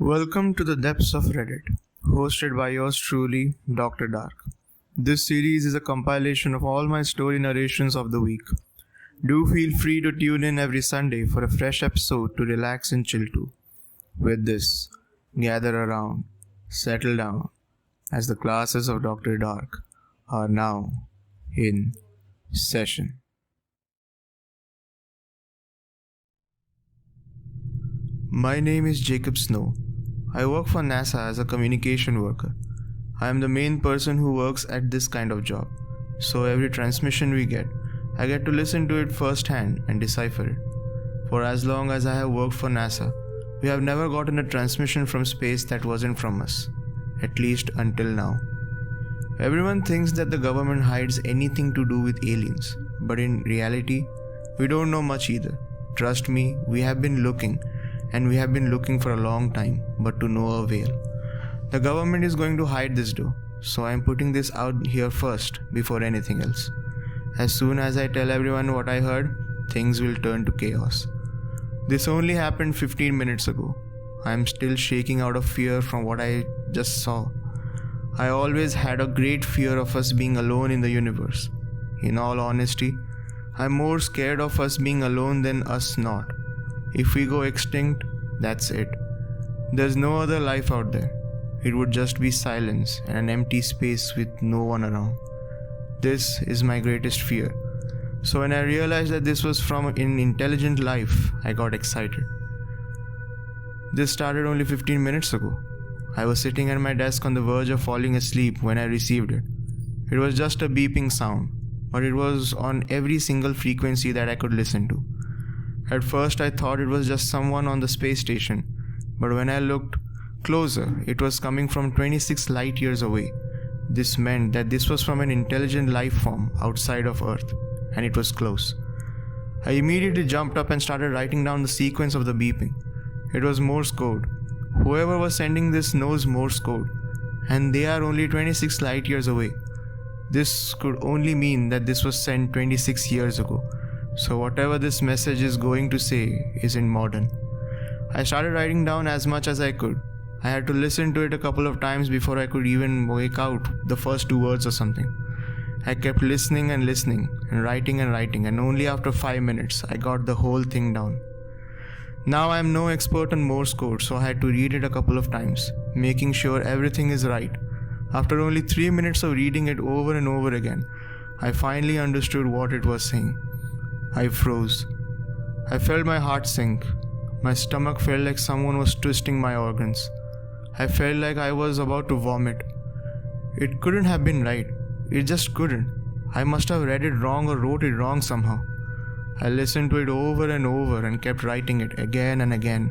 Welcome to the depths of Reddit, hosted by yours truly, DrDark. This series is a compilation of all my story narrations of the week. Do feel free to tune in every Sunday for a fresh episode to relax and chill to. With this, gather around, settle down, as the classes of DrDark are now in session. My name is Jacob Snow. I work for NASA as a communication worker. I am the main person who works at this kind of job. So every transmission we get, I get to listen to it firsthand and decipher it. For as long as I have worked for NASA, we have never gotten a transmission from space that wasn't from us. At least until now. Everyone thinks that the government hides anything to do with aliens. But in reality, we don't know much either. Trust me, we have been looking. And we have been looking for a long time, but to no avail. The government is going to hide this though, so I am putting this out here first before anything else. As soon as I tell everyone what I heard, things will turn to chaos. This only happened 15 minutes ago. I am still shaking out of fear from what I just saw. I always had a great fear of us being alone in the universe. In all honesty, I am more scared of us being alone than us not. If we go extinct, that's it. There's no other life out there. It would just be silence and an empty space with no one around. This is my greatest fear. So when I realized that this was from an intelligent life, I got excited. This started only 15 minutes ago. I was sitting at my desk on the verge of falling asleep when I received it. It was just a beeping sound, but it was on every single frequency that I could listen to. At first I thought it was just someone on the space station, but when I looked closer, it was coming from 26 light years away. This meant that this was from an intelligent life form outside of Earth, and it was close. I immediately jumped up and started writing down the sequence of the beeping. It was Morse code. Whoever was sending this knows Morse code, and they are only 26 light years away. This could only mean that this was sent 26 years ago. So whatever this message is going to say isn't modern. I started writing down as much as I could. I had to listen to it a couple of times before I could even make out the first 2 words or something. I kept listening and writing, and only after 5 minutes I got the whole thing down. Now I am no expert on Morse code, so I had to read it a couple of times, making sure everything is right. After only 3 minutes of reading it over and over again, I finally understood what it was saying. I froze. I felt my heart sink. My stomach felt like someone was twisting my organs. I felt like I was about to vomit. It couldn't have been right. It just couldn't. I must have read it wrong or wrote it wrong somehow. I listened to it over and over and kept writing it again and again.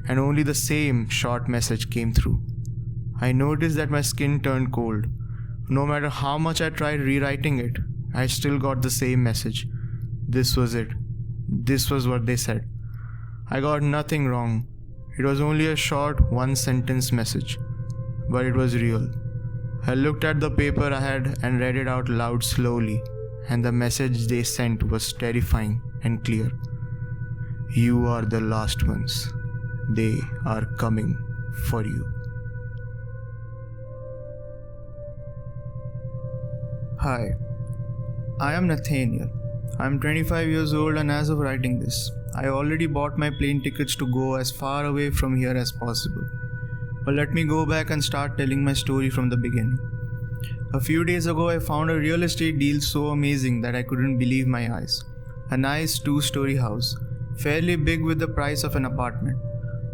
And only the same short message came through. I noticed that my skin turned cold. No matter how much I tried rewriting it, I still got the same message. This was it. This was what they said. I got nothing wrong. It was only a short 1-sentence message. But it was real. I looked at the paper I had and read it out loud slowly, and the message they sent was terrifying and clear. You are the last ones. They are coming for you. Hi, I am Nathaniel. I am 25 years old, and as of writing this, I already bought my plane tickets to go as far away from here as possible. But let me go back and start telling my story from the beginning. A few days ago, I found a real estate deal so amazing that I couldn't believe my eyes. A nice 2-story house, fairly big with the price of an apartment.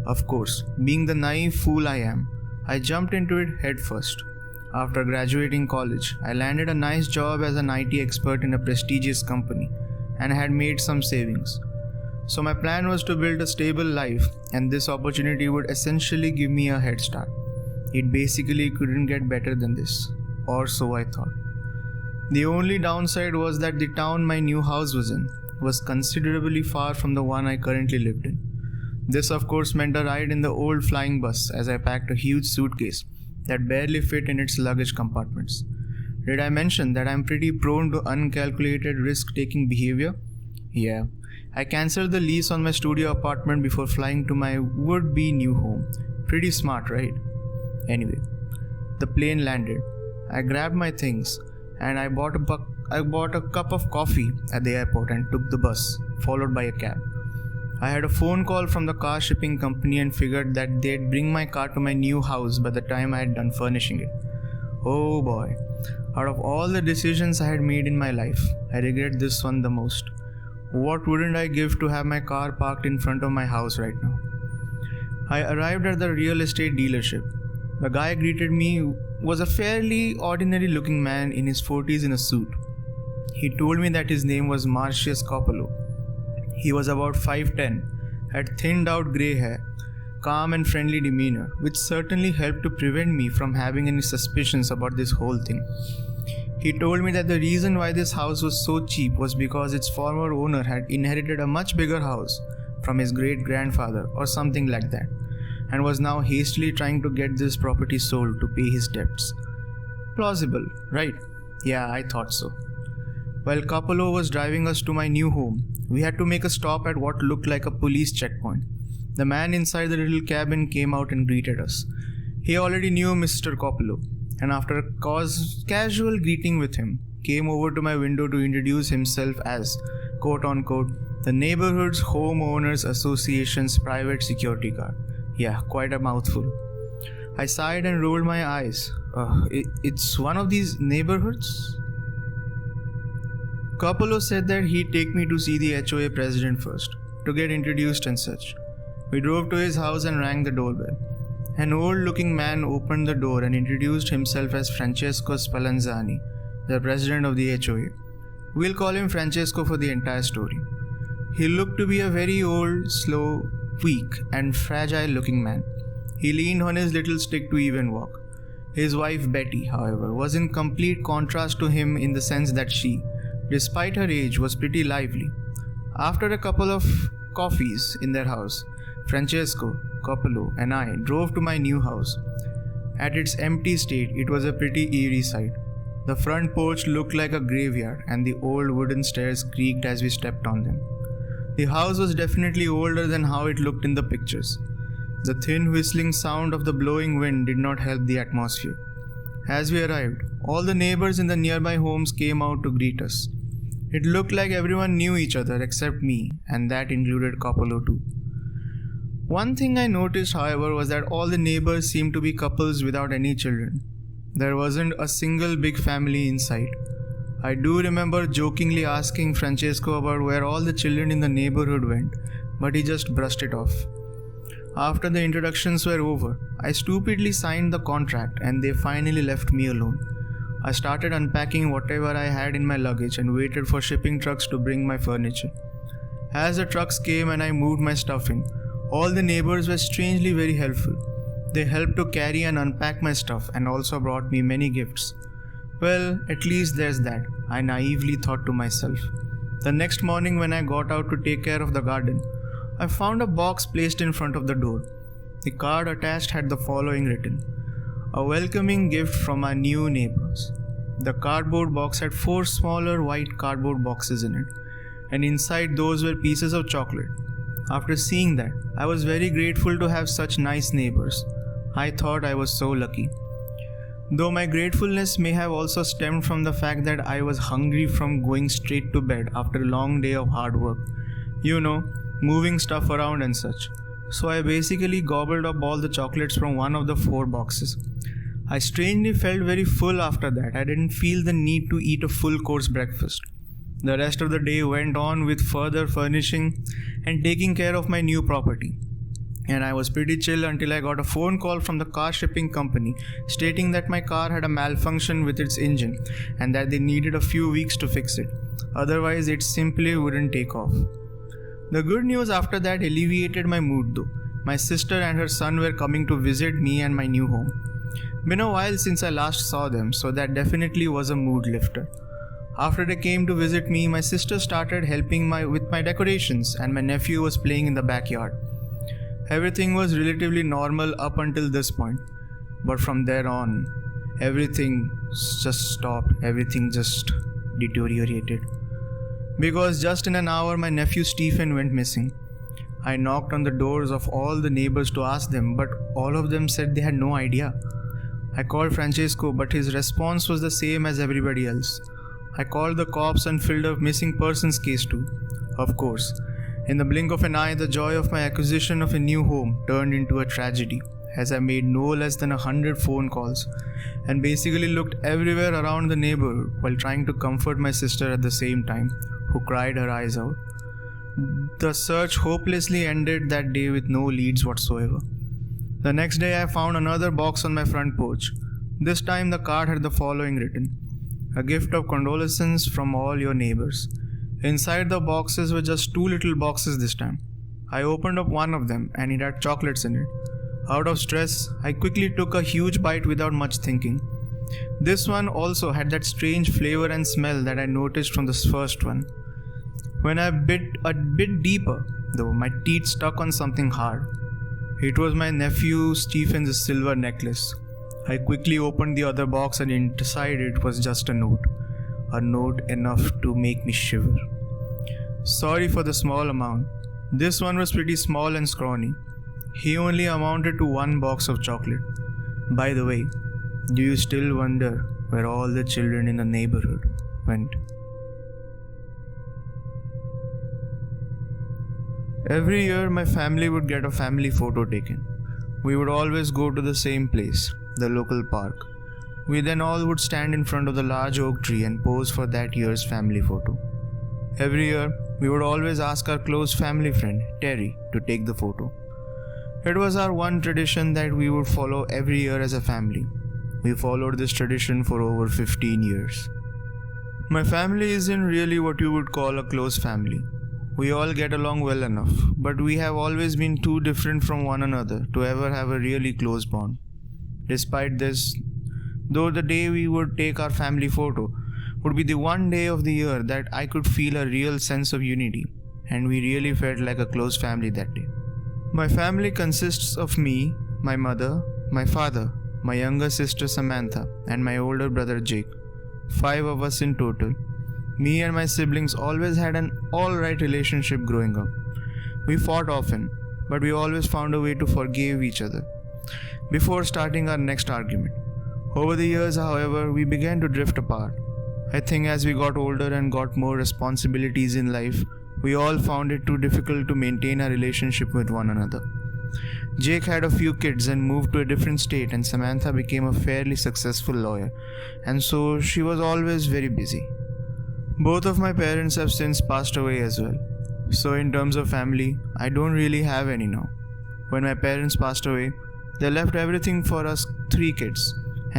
Of course, being the naive fool I am, I jumped into it head first. After graduating college, I landed a nice job as an IT expert in a prestigious company and had made some savings. So my plan was to build a stable life, and this opportunity would essentially give me a head start. It basically couldn't get better than this, or so I thought. The only downside was that the town my new house was in was considerably far from the one I currently lived in. This of course meant a ride in the old flying bus as I packed a huge suitcase that barely fit in its luggage compartments. Did I mention that I'm pretty prone to uncalculated risk-taking behavior? Yeah, I cancelled the lease on my studio apartment before flying to my would-be new home, Pretty smart, right? Anyway, the plane landed. I grabbed my things and I bought a cup of coffee at the airport and took the bus, followed by a cab. I had a phone call from the car shipping company and figured that they'd bring my car to my new house by the time I had done furnishing it. Oh boy, out of all the decisions I had made in my life, I regret this one the most. What wouldn't I give to have my car parked in front of my house right now? I arrived at the real estate dealership. The guy greeted me was a fairly ordinary looking man in his 40s in a suit. He told me that his name was Marcius Coppolo. He was about 5'10", had thinned out grey hair, calm and friendly demeanor, which certainly helped to prevent me from having any suspicions about this whole thing. He told me that the reason why this house was so cheap was because its former owner had inherited a much bigger house from his great-grandfather or something like that, and was now hastily trying to get this property sold to pay his debts. Plausible, right? Yeah, I thought so. While Coppolo was driving us to my new home, we had to make a stop at what looked like a police checkpoint. The man inside the little cabin came out and greeted us. He already knew Mr. Coppolo, and after a casual greeting with him, came over to my window to introduce himself as, quote-unquote, the Neighborhood's Homeowners Association's private security guard. Yeah, quite a mouthful. I sighed and rolled my eyes. It's one of these neighborhoods? Coppolo said that he'd take me to see the HOA president first, to get introduced and such. We drove to his house and rang the doorbell. An old-looking man opened the door and introduced himself as Francesco Spallanzani, the president of the HOA. We'll call him Francesco for the entire story. He looked to be a very old, slow, weak, and fragile-looking man. He leaned on his little stick to even walk. His wife Betty, however, was in complete contrast to him in the sense that she, despite her age, was pretty lively. After a couple of coffees in their house, Francesco, Coppolo, and I drove to my new house. At its empty state, it was a pretty eerie sight. The front porch looked like a graveyard, and the old wooden stairs creaked as we stepped on them. The house was definitely older than how it looked in the pictures. The thin whistling sound of the blowing wind did not help the atmosphere. As we arrived, all the neighbors in the nearby homes came out to greet us. It looked like everyone knew each other except me, and that included Coppolo too. One thing I noticed, however, was that all the neighbors seemed to be couples without any children. There wasn't a single big family in sight. I do remember jokingly asking Francesco about where all the children in the neighborhood went, but he just brushed it off. After the introductions were over, I stupidly signed the contract and they finally left me alone. I started unpacking whatever I had in my luggage and waited for shipping trucks to bring my furniture. As the trucks came and I moved my stuff in, all the neighbors were strangely very helpful. They helped to carry and unpack my stuff and also brought me many gifts. Well, at least there's that, I naively thought to myself. The next morning when I got out to take care of the garden, I found a box placed in front of the door. The card attached had the following written: a welcoming gift from our new neighbors. The cardboard box had 4 smaller white cardboard boxes in it, and inside those were pieces of chocolate. After seeing that, I was very grateful to have such nice neighbors. I thought I was so lucky. Though my gratefulness may have also stemmed from the fact that I was hungry from going straight to bed after a long day of hard work. You know, moving stuff around and such. So I basically gobbled up all the chocolates from one of the 4 boxes. I strangely felt very full after that. I didn't feel the need to eat a full course breakfast. The rest of the day went on with further furnishing and taking care of my new property. And I was pretty chill until I got a phone call from the car shipping company stating that my car had a malfunction with its engine and that they needed a few weeks to fix it. Otherwise, it simply wouldn't take off. The good news after that alleviated my mood though. My sister and her son were coming to visit me and my new home. Been a while since I last saw them, so that definitely was a mood lifter. After they came to visit me, my sister started helping with my decorations and my nephew was playing in the backyard. Everything was relatively normal up until this point. But from there on, everything just stopped. Everything just deteriorated. Because just in an hour, my nephew Stephen went missing. I knocked on the doors of all the neighbors to ask them, but all of them said they had no idea. I called Francesco, but his response was the same as everybody else. I called the cops and filled a missing persons case too. Of course, in the blink of an eye, the joy of my acquisition of a new home turned into a tragedy, as I made no less than 100 phone calls and basically looked everywhere around the neighborhood while trying to comfort my sister at the same time, who cried her eyes out. The search hopelessly ended that day with no leads whatsoever. The next day I found another box on my front porch. This time the card had the following written: "A gift of condolences from all your neighbors." Inside the boxes were just 2 little boxes this time. I opened up one of them and it had chocolates in it. Out of stress, I quickly took a huge bite without much thinking. This one also had that strange flavor and smell that I noticed from the first one. When I bit a bit deeper, though, my teeth stuck on something hard. It was my nephew Stephen's silver necklace. I quickly opened the other box and inside it was just a note. A note enough to make me shiver. "Sorry for the small amount. This one was pretty small and scrawny. He only amounted to 1 box of chocolate. By the way, do you still wonder where all the children in the neighborhood went?" Every year, my family would get a family photo taken. We would always go to the same place, the local park. We then all would stand in front of the large oak tree and pose for that year's family photo. Every year, we would always ask our close family friend, Terry, to take the photo. It was our one tradition that we would follow every year as a family. We followed this tradition for over 15 years. My family isn't really what you would call a close family. We all get along well enough, but we have always been too different from one another to ever have a really close bond. Despite this, though the day we would take our family photo would be the one day of the year that I could feel a real sense of unity, and we really felt like a close family that day. My family consists of me, my mother, my father, my younger sister Samantha, and my older brother Jake. 5 of us in total. Me and my siblings always had an alright relationship growing up. We fought often, but we always found a way to forgive each other before starting our next argument. Over the years, however, we began to drift apart. I think as we got older and got more responsibilities in life, we all found it too difficult to maintain our relationship with one another. Jake had a few kids and moved to a different state, and Samantha became a fairly successful lawyer, and so she was always very busy. Both of my parents have since passed away as well. So in terms of family, I don't really have any now. When my parents passed away, they left everything for us 3 kids,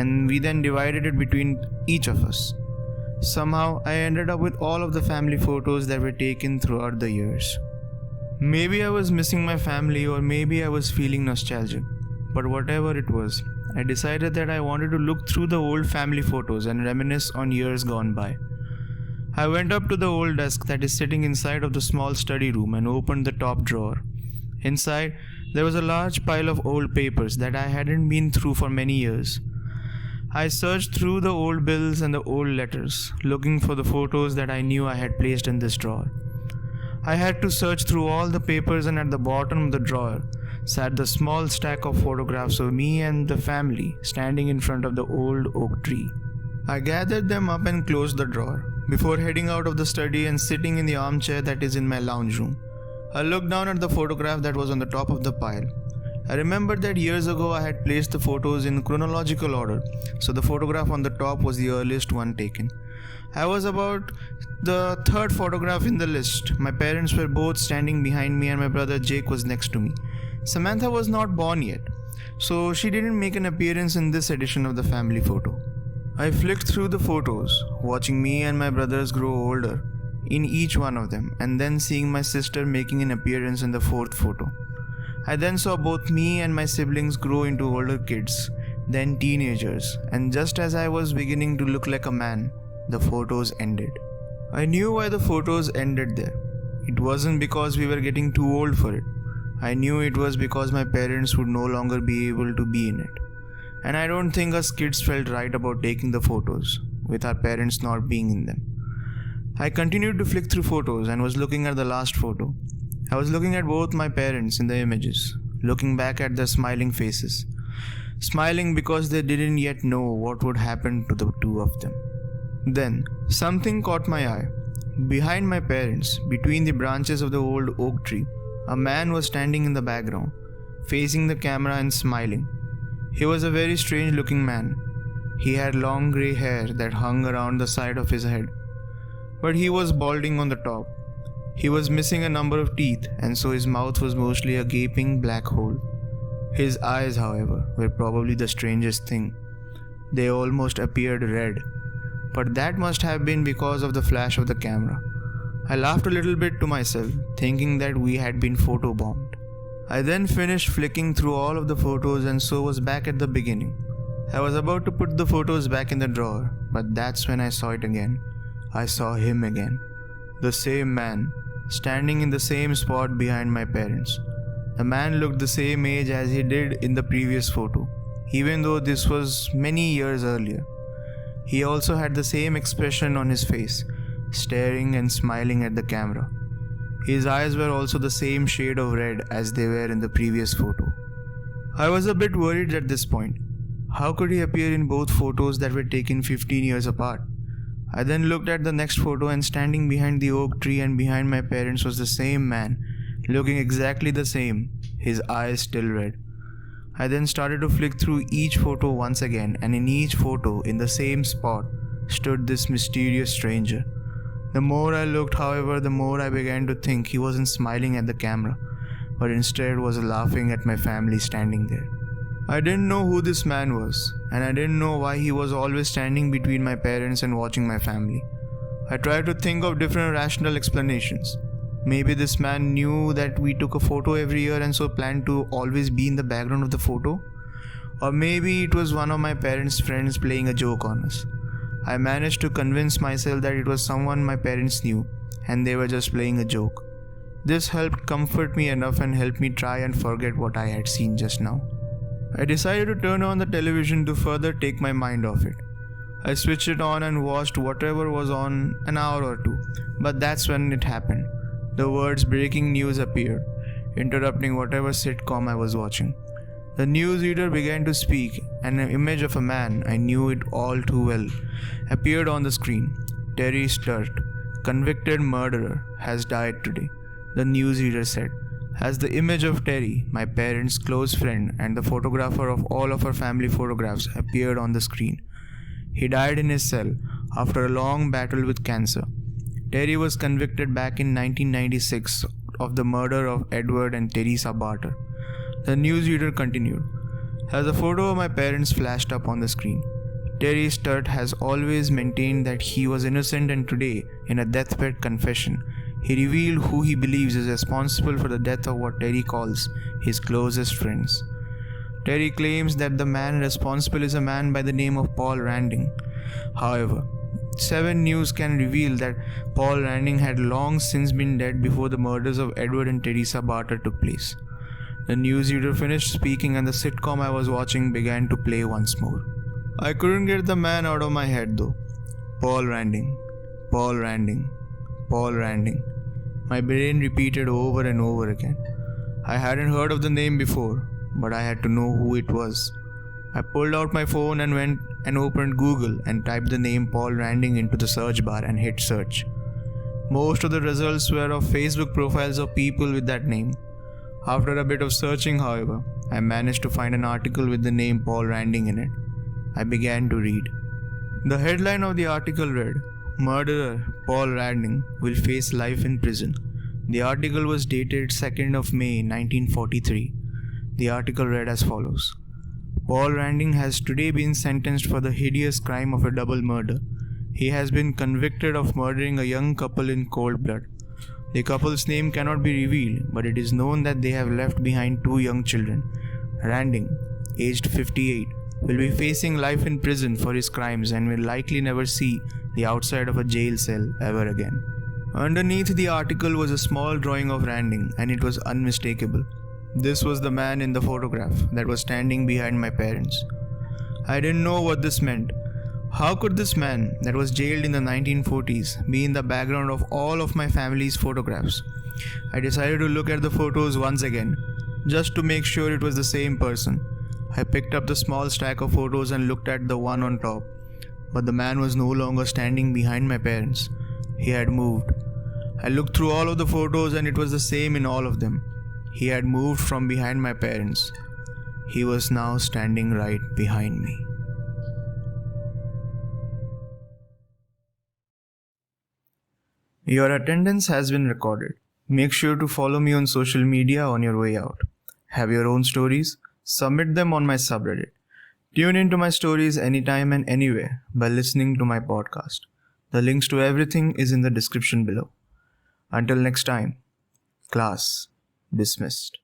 and we then divided it between each of us. Somehow, I ended up with all of the family photos that were taken throughout the years. Maybe I was missing my family, or maybe I was feeling nostalgic. But whatever it was, I decided that I wanted to look through the old family photos and reminisce on years gone by. I went up to the old desk that is sitting inside of the small study room and opened the top drawer. Inside, there was a large pile of old papers that I hadn't been through for many years. I searched through the old bills and the old letters, looking for the photos that I knew I had placed in this drawer. I had to search through all the papers, and at the bottom of the drawer sat the small stack of photographs of me and the family standing in front of the old oak tree. I gathered them up and closed the drawer before heading out of the study and sitting in the armchair that is in my lounge room. I looked down at the photograph that was on the top of the pile. I remembered that years ago I had placed the photos in chronological order, so the photograph on the top was the earliest one taken. I was about the 3rd photograph in the list. My parents were both standing behind me and my brother Jake was next to me. Samantha was not born yet, so she didn't make an appearance in this edition of the family photo. I flicked through the photos, watching me and my brothers grow older in each one of them, and then seeing my sister making an appearance in the 4th photo. I then saw both me and my siblings grow into older kids, then teenagers, and just as I was beginning to look like a man, the photos ended. I knew why the photos ended there. It wasn't because we were getting too old for it. I knew it was because my parents would no longer be able to be in it. And I don't think us kids felt right about taking the photos, with our parents not being in them. I continued to flick through photos and was looking at the last photo. I was looking at both my parents in the images, looking back at their smiling faces, smiling because they didn't yet know what would happen to the two of them. Then, something caught my eye. Behind my parents, between the branches of the old oak tree, a man was standing in the background, facing the camera and smiling. He was a very strange looking man. He had long grey hair that hung around the side of his head, but he was balding on the top. He was missing a number of teeth, and so his mouth was mostly a gaping black hole. His eyes, however, were probably the strangest thing. They almost appeared red, but that must have been because of the flash of the camera. I laughed a little bit to myself, thinking that we had been photobombed. I then finished flicking through all of the photos and so was back at the beginning. I was about to put the photos back in the drawer, but that's when I saw it again. I saw him again. The same man, standing in the same spot behind my parents. The man looked the same age as he did in the previous photo, even though this was many years earlier. He also had the same expression on his face, staring and smiling at the camera. His eyes were also the same shade of red as they were in the previous photo. I was a bit worried at this point. How could he appear in both photos that were taken 15 years apart? I then looked at the next photo, and standing behind the oak tree and behind my parents was the same man, looking exactly the same, his eyes still red. I then started to flick through each photo once again, and in each photo, in the same spot, stood this mysterious stranger. The more I looked, however, the more I began to think he wasn't smiling at the camera, but instead was laughing at my family standing there. I didn't know who this man was, and I didn't know why he was always standing between my parents and watching my family. I tried to think of different rational explanations. Maybe this man knew that we took a photo every year and so planned to always be in the background of the photo. Or maybe it was one of my parents' friends playing a joke on us. I managed to convince myself that it was someone my parents knew and they were just playing a joke. This helped comfort me enough and helped me try and forget what I had seen just now. I decided to turn on the television to further take my mind off it. I switched it on and watched whatever was on an hour or two, but that's when it happened. The words breaking news appeared, interrupting whatever sitcom I was watching. The newsreader began to speak, and an image of a man, I knew it all too well, appeared on the screen. Terry Sturt, convicted murderer, has died today, the newsreader said, as the image of Terry, my parents' close friend and the photographer of all of our family photographs, appeared on the screen. He died in his cell after a long battle with cancer. Terry was convicted back in 1996 of the murder of Edward and Teresa Barter. The newsreader continued. As a photo of my parents flashed up on the screen, Terry Sturt has always maintained that he was innocent, and today, in a deathbed confession, he revealed who he believes is responsible for the death of what Terry calls his closest friends. Terry claims that the man responsible is a man by the name of Paul Randing. However, 7 News can reveal that Paul Randing had long since been dead before the murders of Edward and Teresa Barter took place. The newsreader finished speaking and the sitcom I was watching began to play once more. I couldn't get the man out of my head though. Paul Randing, Paul Randing, Paul Randing. My brain repeated over and over again. I hadn't heard of the name before, but I had to know who it was. I pulled out my phone and went and opened Google and typed the name Paul Randing into the search bar and hit search. Most of the results were of Facebook profiles of people with that name. After a bit of searching, however, I managed to find an article with the name Paul Randing in it. I began to read. The headline of the article read, "Murderer Paul Randing will face life in prison." The article was dated 2nd of May 1943. The article read as follows. Paul Randing has today been sentenced for the hideous crime of a double murder. He has been convicted of murdering a young couple in cold blood. The couple's name cannot be revealed, but it is known that they have left behind 2 young children. Randing, aged 58, will be facing life in prison for his crimes and will likely never see the outside of a jail cell ever again. Underneath the article was a small drawing of Randing, and it was unmistakable. This was the man in the photograph that was standing behind my parents. I didn't know what this meant. How could this man that was jailed in the 1940s be in the background of all of my family's photographs? I decided to look at the photos once again, just to make sure it was the same person. I picked up the small stack of photos and looked at the one on top. But the man was no longer standing behind my parents. He had moved. I looked through all of the photos and it was the same in all of them. He had moved from behind my parents. He was now standing right behind me. Your attendance has been recorded. Make sure to follow me on social media on your way out. Have your own stories? Submit them on my subreddit. Tune into my stories anytime and anywhere by listening to my podcast. The links to everything is in the description below. Until next time, class dismissed.